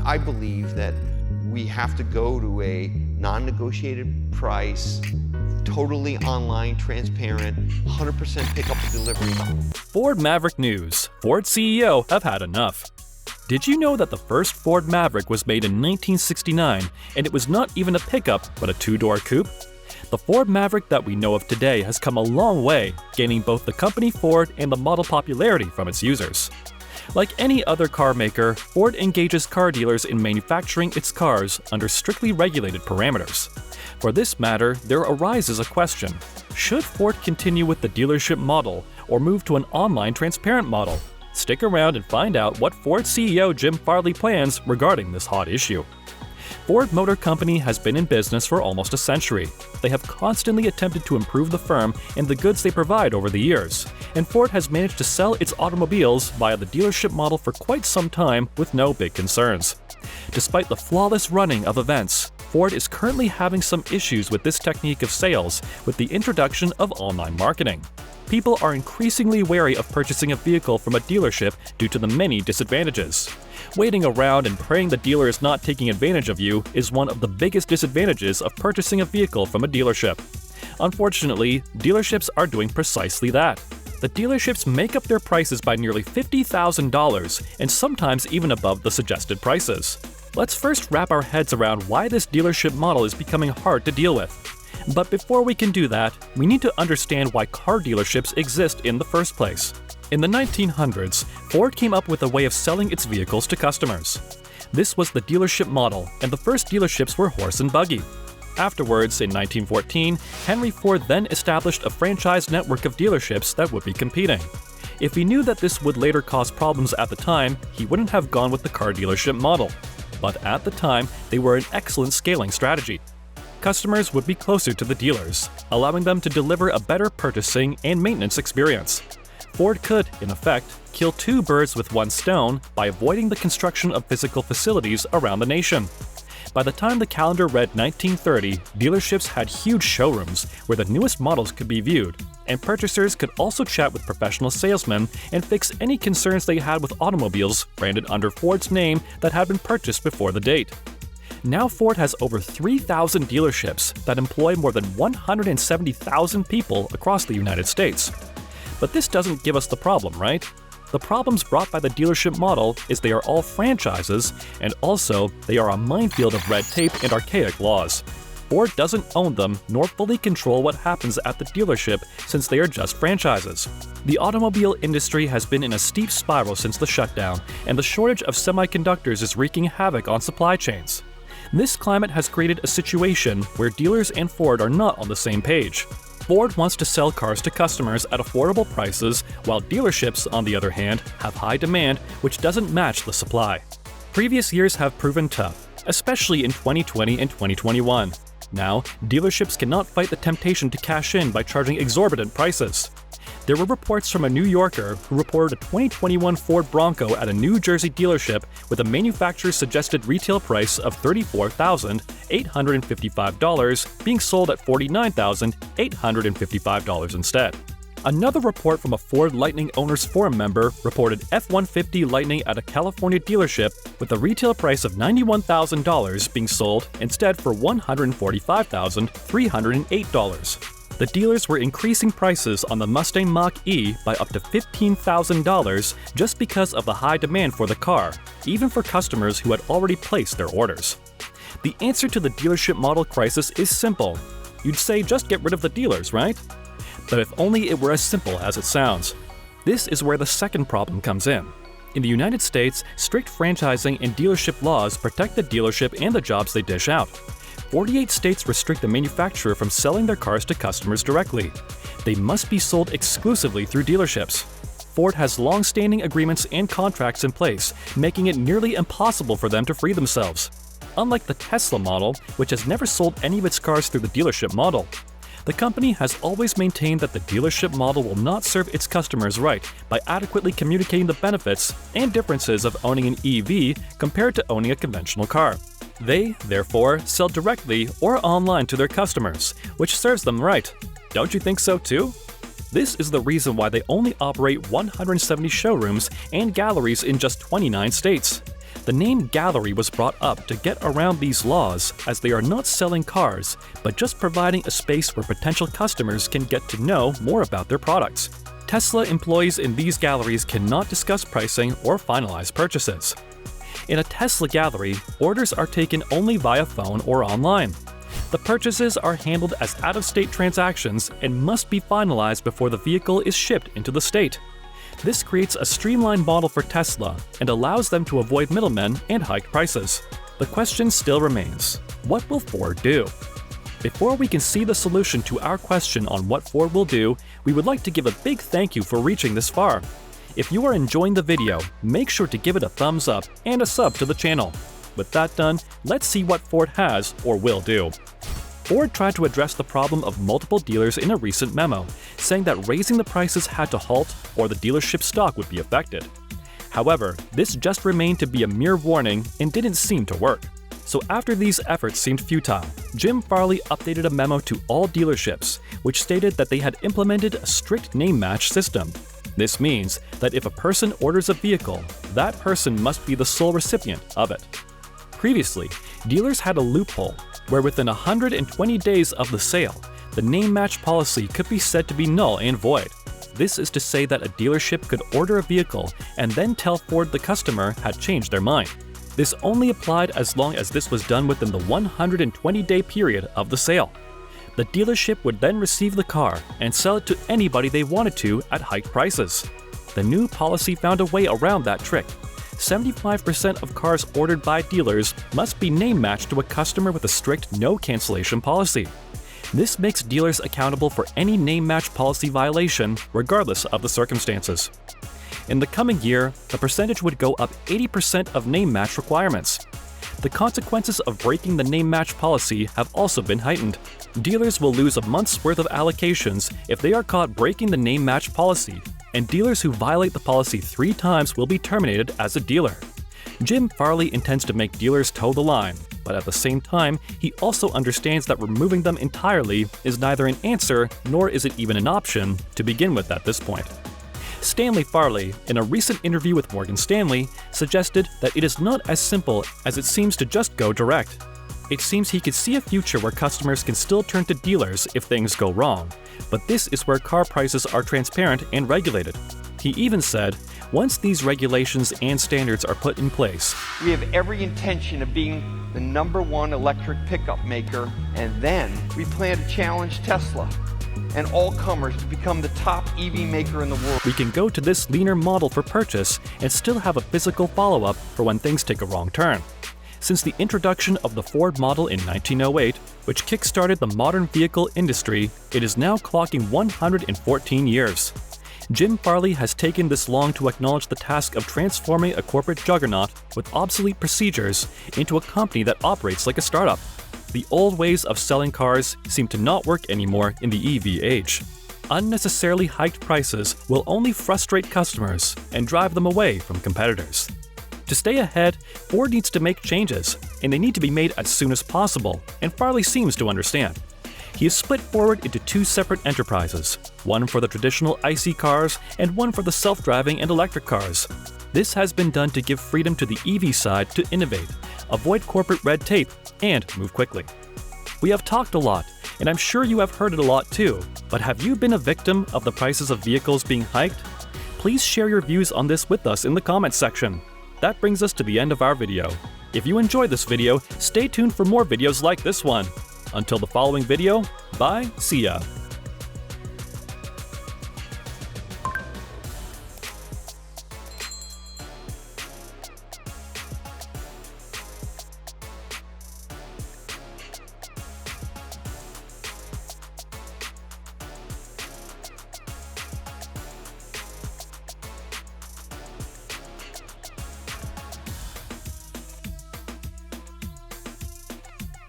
I believe that we have to go to a non-negotiated price, totally online, transparent, 100% pickup and delivery. Ford Maverick news. Ford CEO have had enough. Did you know that the first Ford Maverick was made in 1969 and it was not even a pickup but a two-door coupe? The Ford Maverick that we know of today has come a long way, gaining both the company Ford and the model popularity from its users. Like any other car maker, Ford engages car dealers in manufacturing its cars under strictly regulated parameters. For this matter, there arises a question: should Ford continue with the dealership model or move to an online transparent model? Stick around and find out what Ford CEO Jim Farley plans regarding this hot issue. Ford Motor Company has been in business for almost a century. They have constantly attempted to improve the firm and the goods they provide over the years, and Ford has managed to sell its automobiles via the dealership model for quite some time with no big concerns. Despite the flawless running of events, Ford is currently having some issues with this technique of sales with the introduction of online marketing. People are increasingly wary of purchasing a vehicle from a dealership due to the many disadvantages. Waiting around and praying the dealer is not taking advantage of you is one of the biggest disadvantages of purchasing a vehicle from a dealership. Unfortunately, dealerships are doing precisely that. The dealerships make up their prices by nearly $50,000 and sometimes even above the suggested prices. Let's first wrap our heads around why this dealership model is becoming hard to deal with. But before we can do that, we need to understand why car dealerships exist in the first place. In the 1900s, Ford came up with a way of selling its vehicles to customers. This was the dealership model, and the first dealerships were horse and buggy. Afterwards, in 1914, Henry Ford then established a franchise network of dealerships that would be competing. If he knew that this would later cause problems at the time, he wouldn't have gone with the car dealership model. But at the time, they were an excellent scaling strategy. Customers would be closer to the dealers, allowing them to deliver a better purchasing and maintenance experience. Ford could, in effect, kill two birds with one stone by avoiding the construction of physical facilities around the nation. By the time the calendar read 1930, dealerships had huge showrooms where the newest models could be viewed, and purchasers could also chat with professional salesmen and fix any concerns they had with automobiles branded under Ford's name that had been purchased before the date. Now Ford has over 3,000 dealerships that employ more than 170,000 people across the United States. But this doesn't give us the problem, right? The problems brought by the dealership model is they are all franchises, and also they are a minefield of red tape and archaic laws. Ford doesn't own them nor fully control what happens at the dealership since they are just franchises. The automobile industry has been in a steep spiral since the shutdown, and the shortage of semiconductors is wreaking havoc on supply chains. This climate has created a situation where dealers and Ford are not on the same page. Ford wants to sell cars to customers at affordable prices, while dealerships, on the other hand, have high demand which doesn't match the supply. Previous years have proven tough, especially in 2020 and 2021. Now, dealerships cannot fight the temptation to cash in by charging exorbitant prices. There were reports from a New Yorker who reported a 2021 Ford Bronco at a New Jersey dealership with a manufacturer's suggested retail price of $34,855 being sold at $49,855 instead. Another report from a Ford Lightning Owners Forum member reported F-150 Lightning at a California dealership with a retail price of $91,000 being sold instead for $145,308. The dealers were increasing prices on the Mustang Mach-E by up to $15,000 just because of the high demand for the car, even for customers who had already placed their orders. The answer to the dealership model crisis is simple. You'd say just get rid of the dealers, right? But if only it were as simple as it sounds. This is where the second problem comes in. In the United States, strict franchising and dealership laws protect the dealership and the jobs they dish out. 48 states restrict the manufacturer from selling their cars to customers directly. They must be sold exclusively through dealerships. Ford has long-standing agreements and contracts in place, making it nearly impossible for them to free themselves. Unlike the Tesla model, which has never sold any of its cars through the dealership model. The company has always maintained that the dealership model will not serve its customers right by adequately communicating the benefits and differences of owning an EV compared to owning a conventional car. They, therefore, sell directly or online to their customers, which serves them right. Don't you think so too? This is the reason why they only operate 170 showrooms and galleries in just 29 states. The name gallery was brought up to get around these laws, as they are not selling cars, but just providing a space where potential customers can get to know more about their products. Tesla employees in these galleries cannot discuss pricing or finalize purchases. In a Tesla gallery, orders are taken only via phone or online. The purchases are handled as out-of-state transactions and must be finalized before the vehicle is shipped into the state. This creates a streamlined model for Tesla and allows them to avoid middlemen and hiked prices. The question still remains, what will Ford do? Before we can see the solution to our question on what Ford will do, we would like to give a big thank you for reaching this far. If you are enjoying the video, make sure to give it a thumbs up and a sub to the channel. With that done, let's see what Ford has or will do. Ford tried to address the problem of multiple dealers in a recent memo, saying that raising the prices had to halt or the dealership stock would be affected. However, this just remained to be a mere warning and didn't seem to work. So after these efforts seemed futile, Jim Farley updated a memo to all dealerships, which stated that they had implemented a strict name match system. This means that if a person orders a vehicle, that person must be the sole recipient of it. Previously, dealers had a loophole where within 120 days of the sale, the name match policy could be said to be null and void. This is to say that a dealership could order a vehicle and then tell Ford the customer had changed their mind. This only applied as long as this was done within the 120-day period of the sale. The dealership would then receive the car and sell it to anybody they wanted to at hiked prices. The new policy found a way around that trick. 75% of cars ordered by dealers must be name matched to a customer with a strict no cancellation policy. This makes dealers accountable for any name match policy violation, regardless of the circumstances. In the coming year, the percentage would go up 80% of name match requirements. The consequences of breaking the name match policy have also been heightened. Dealers will lose a month's worth of allocations if they are caught breaking the name match policy, and dealers who violate the policy 3 times will be terminated as a dealer. Jim Farley intends to make dealers toe the line, but at the same time, he also understands that removing them entirely is neither an answer nor is it even an option to begin with at this point. Stanley Farley, in a recent interview with Morgan Stanley, suggested that it is not as simple as it seems to just go direct. It seems he could see a future where customers can still turn to dealers if things go wrong, but this is where car prices are transparent and regulated. He even said, once these regulations and standards are put in place, we have every intention of being the #1 electric pickup maker, and then we plan to challenge Tesla and all comers to become the top EV maker in the world. We can go to this leaner model for purchase and still have a physical follow-up for when things take a wrong turn. Since the introduction of the Ford model in 1908, which kick-started the modern vehicle industry, it is now clocking 114 years. Jim Farley has taken this long to acknowledge the task of transforming a corporate juggernaut with obsolete procedures into a company that operates like a startup. The old ways of selling cars seem to not work anymore in the EV age. Unnecessarily hiked prices will only frustrate customers and drive them away from competitors. To stay ahead, Ford needs to make changes, and they need to be made as soon as possible, and Farley seems to understand. He has split Ford into 2 separate enterprises, one for the traditional ICE cars and one for the self-driving and electric cars. This has been done to give freedom to the EV side to innovate, avoid corporate red tape, and move quickly. We have talked a lot, and I'm sure you have heard it a lot too, but have you been a victim of the prices of vehicles being hiked? Please share your views on this with us in the comments section. That brings us to the end of our video. If you enjoyed this video, stay tuned for more videos like this one. Until the following video, bye, see ya.